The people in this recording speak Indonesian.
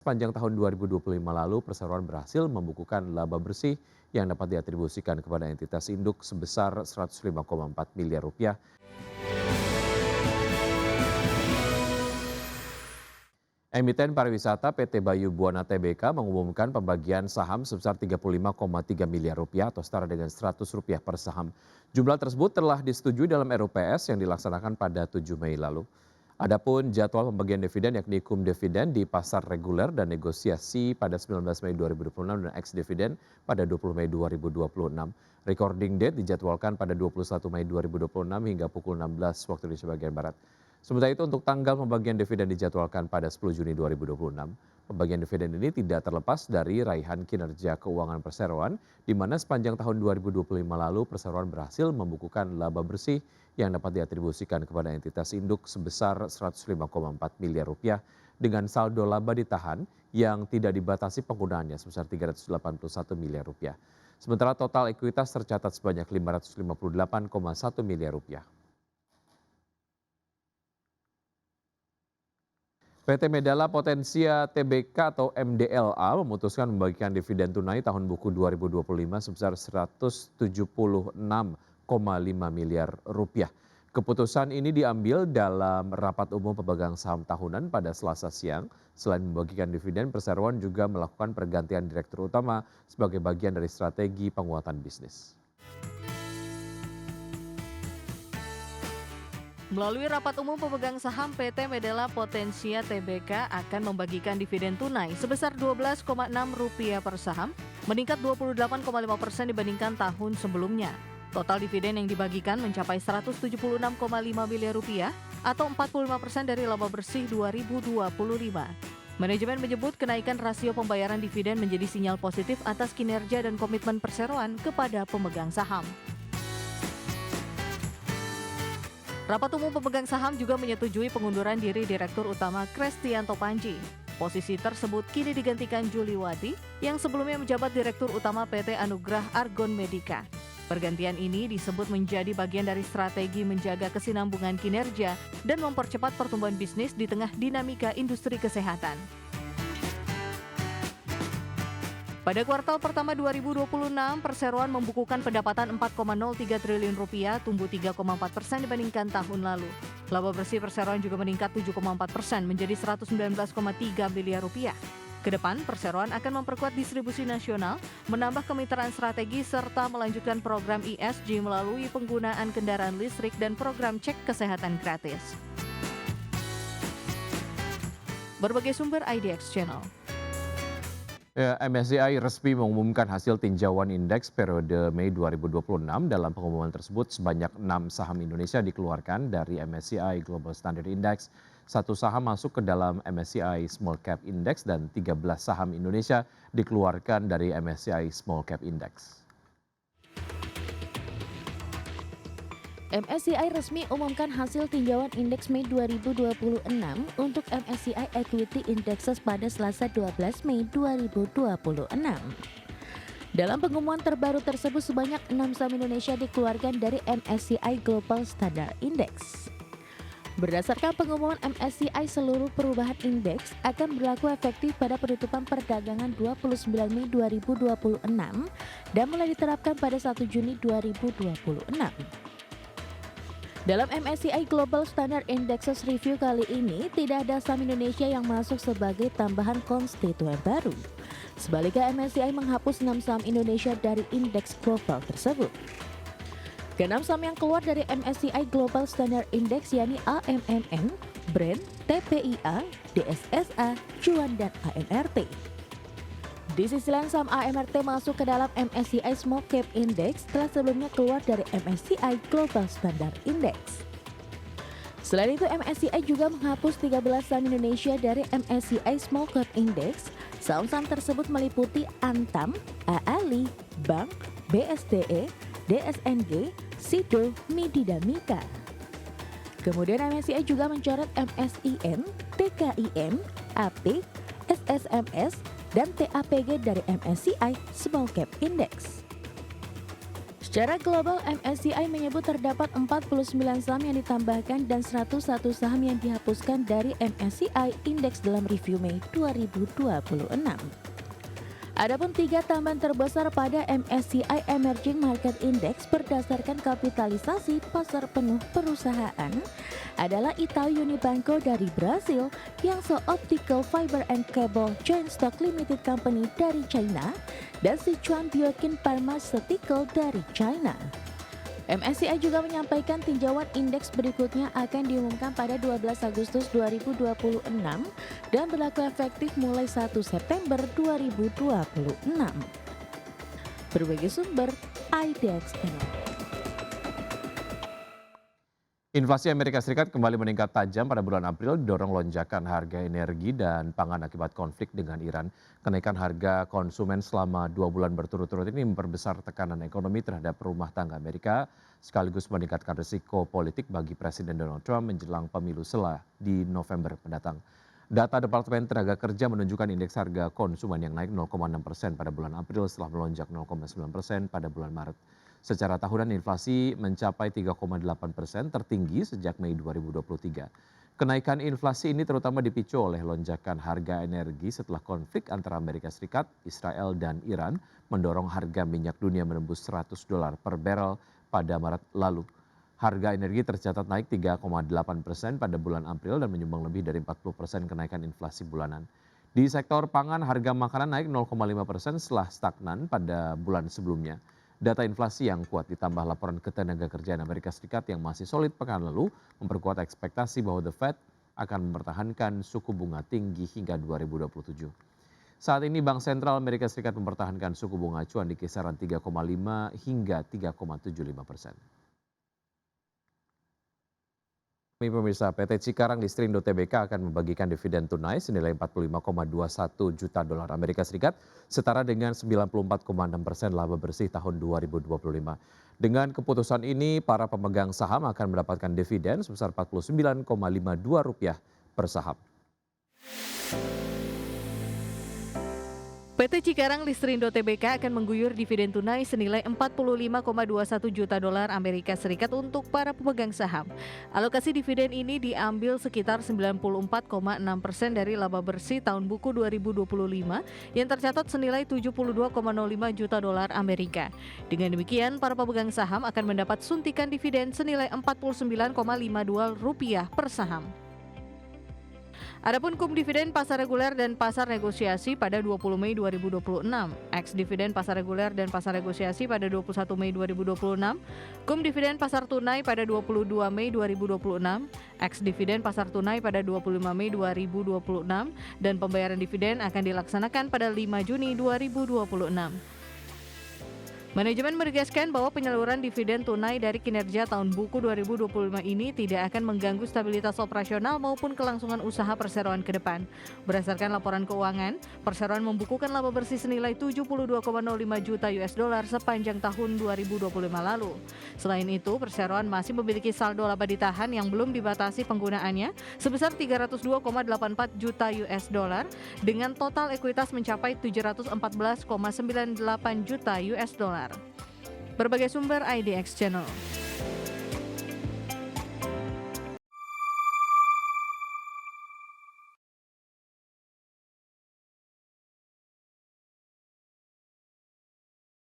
Sepanjang tahun 2025 lalu, perseroan berhasil membukukan laba bersih yang dapat diatribusikan kepada entitas induk sebesar 105,4 miliar rupiah. Emiten pariwisata PT Bayu Buana Tbk mengumumkan pembagian saham sebesar 35,3 miliar rupiah atau setara dengan 100 rupiah per saham. Jumlah tersebut telah disetujui dalam RUPS yang dilaksanakan pada 7 Mei lalu. Adapun jadwal pembagian dividen yakni cum dividen di pasar reguler dan negosiasi pada 19 Mei 2026 dan ex dividen pada 20 Mei 2026. Recording date dijadwalkan pada 21 Mei 2026 hingga pukul 16 waktu Indonesia bagian Barat. Sementara itu untuk tanggal pembagian dividen dijadwalkan pada 10 Juni 2026. Pembagian dividen ini tidak terlepas dari raihan kinerja keuangan perseroan, di mana sepanjang tahun 2025 lalu perseroan berhasil membukukan laba bersih yang dapat diatribusikan kepada entitas induk sebesar 105,4 miliar rupiah dengan saldo laba ditahan yang tidak dibatasi penggunaannya sebesar 381 miliar rupiah. Sementara total ekuitas tercatat sebanyak 558,1 miliar rupiah. PT Medala Potensia Tbk atau MDLA memutuskan membagikan dividen tunai tahun buku 2025 sebesar 176,5 miliar rupiah. Keputusan ini diambil dalam rapat umum pemegang saham tahunan pada Selasa siang. Selain membagikan dividen, perseroan juga melakukan pergantian direktur utama sebagai bagian dari strategi penguatan bisnis. Melalui rapat umum pemegang saham PT Medela Potensia Tbk akan membagikan dividen tunai sebesar Rp12,6 per saham, meningkat 28,5% dibandingkan tahun sebelumnya. Total dividen yang dibagikan mencapai Rp176,5 miliar atau 45% dari laba bersih 2025. Manajemen menyebut kenaikan rasio pembayaran dividen menjadi sinyal positif atas kinerja dan komitmen perseroan kepada pemegang saham. Rapat umum pemegang saham juga menyetujui pengunduran diri Direktur Utama Krestianto Panji. Posisi tersebut kini digantikan Juliwati yang sebelumnya menjabat Direktur Utama PT Anugrah Argon Medica. Pergantian ini disebut menjadi bagian dari strategi menjaga kesinambungan kinerja dan mempercepat pertumbuhan bisnis di tengah dinamika industri kesehatan. Pada kuartal pertama 2026, perseroan membukukan pendapatan Rp4,03 triliun, tumbuh 3,4% dibandingkan tahun lalu. Laba bersih perseroan juga meningkat 7,4% menjadi Rp119,3 miliar. Kedepan, perseroan akan memperkuat distribusi nasional, menambah kemitraan strategi, serta melanjutkan program ESG melalui penggunaan kendaraan listrik dan program cek kesehatan gratis. Berbagai sumber IDX Channel. MSCI resmi mengumumkan hasil tinjauan indeks periode Mei 2026. Dalam pengumuman tersebut sebanyak 6 saham Indonesia dikeluarkan dari MSCI Global Standard Index, 1 saham masuk ke dalam MSCI Small Cap Index dan 13 saham Indonesia dikeluarkan dari MSCI Small Cap Index. MSCI resmi umumkan hasil tinjauan indeks Mei 2026 untuk MSCI Equity Indexes pada Selasa 12 Mei 2026. Dalam pengumuman terbaru tersebut sebanyak 6 saham Indonesia dikeluarkan dari MSCI Global Standard Index. Berdasarkan pengumuman MSCI, seluruh perubahan indeks akan berlaku efektif pada penutupan perdagangan 29 Mei 2026 dan mulai diterapkan pada 1 Juni 2026. Dalam MSCI Global Standard Indexes Review kali ini, tidak ada saham Indonesia yang masuk sebagai tambahan konstituen baru. Sebaliknya, MSCI menghapus 6 saham Indonesia dari indeks global tersebut. Keenam saham yang keluar dari MSCI Global Standard Index yakni AMMN, Brand, TPIA, DSSA, Juan, dan AMRT. Di sisi lain, saham AMRT masuk ke dalam MSCI Small Cap Index setelah sebelumnya keluar dari MSCI Global Standard Index. Selain itu, MSCI juga menghapus 13 saham Indonesia dari MSCI Small Cap Index. Saham-saham tersebut meliputi Antam, AALI, Bank, BSDE, DSNG, Sido, Midi, dan Mika. Kemudian MSCI juga mencoret MSIN, TKIM, AP, SSMS, dan TAPG dari MSCI Small Cap Index. Secara global, MSCI menyebut terdapat 49 saham yang ditambahkan dan 101 saham yang dihapuskan dari MSCI Index dalam review Mei 2026. Adapun 3 tambahan terbesar pada MSCI Emerging Market Index berdasarkan kapitalisasi pasar penuh perusahaan adalah Itaú Unibanco dari Brasil, Yangtze Optical Fiber and Cable Joint Stock Limited Company dari China, dan Sichuan Biokin Pharmaceutical dari China. MSCI juga menyampaikan tinjauan indeks berikutnya akan diumumkan pada 12 Agustus 2026 dan berlaku efektif mulai 1 September 2026. Berbagai sumber, IDX Channel. Inflasi Amerika Serikat kembali meningkat tajam pada bulan April didorong lonjakan harga energi dan pangan akibat konflik dengan Iran. Kenaikan harga konsumen selama 2 bulan berturut-turut ini memperbesar tekanan ekonomi terhadap rumah tangga Amerika, sekaligus meningkatkan risiko politik bagi Presiden Donald Trump menjelang pemilu di November mendatang. Data Departemen Tenaga Kerja menunjukkan indeks harga konsumen yang naik 0,6% pada bulan April setelah melonjak 0,9% pada bulan Maret. Secara tahunan inflasi mencapai 3,8%, tertinggi sejak Mei 2023. Kenaikan inflasi ini terutama dipicu oleh lonjakan harga energi setelah konflik antara Amerika Serikat, Israel, dan Iran mendorong harga minyak dunia menembus $100 per barrel pada Maret lalu. Harga energi tercatat naik 3,8% pada bulan April dan menyumbang lebih dari 40% kenaikan inflasi bulanan. Di sektor pangan, harga makanan naik 0,5% setelah stagnan pada bulan sebelumnya. Data inflasi yang kuat ditambah laporan Ketenagakerjaan Amerika Serikat yang masih solid pekan lalu memperkuat ekspektasi bahwa The Fed akan mempertahankan suku bunga tinggi hingga 2027. Saat ini Bank Sentral Amerika Serikat mempertahankan suku bunga acuan di kisaran 3,5 hingga 3,75%. Pemirsa, PT Cikarang Listrindo Tbk akan membagikan dividen tunai senilai 45,21 juta dolar Amerika Serikat, setara dengan 94,6% laba bersih tahun 2025. Dengan keputusan ini, para pemegang saham akan mendapatkan dividen sebesar Rp49,52 per saham. PT Cikarang Listrindo Tbk akan mengguyur dividen tunai senilai 45,21 juta dolar Amerika Serikat untuk para pemegang saham. Alokasi dividen ini diambil sekitar 94,6% dari laba bersih tahun buku 2025 yang tercatat senilai 72,05 juta dolar Amerika. Dengan demikian, para pemegang saham akan mendapat suntikan dividen senilai Rp49,52 per saham. Adapun KUM dividen pasar reguler dan pasar negosiasi pada 20 Mei 2026, ex dividen pasar reguler dan pasar negosiasi pada 21 Mei 2026, KUM dividen pasar tunai pada 22 Mei 2026, ex dividen pasar tunai pada 25 Mei 2026, dan pembayaran dividen akan dilaksanakan pada 5 Juni 2026. Manajemen menegaskan bahwa penyaluran dividen tunai dari kinerja tahun buku 2025 ini tidak akan mengganggu stabilitas operasional maupun kelangsungan usaha perseroan ke depan. Berdasarkan laporan keuangan, perseroan membukukan laba bersih senilai 72,05 juta US dollar sepanjang tahun 2025 lalu. Selain itu, perseroan masih memiliki saldo laba ditahan yang belum dibatasi penggunaannya sebesar 302,84 juta US dollar dengan total ekuitas mencapai 714,98 juta US dollar. Berbagai sumber IDX Channel.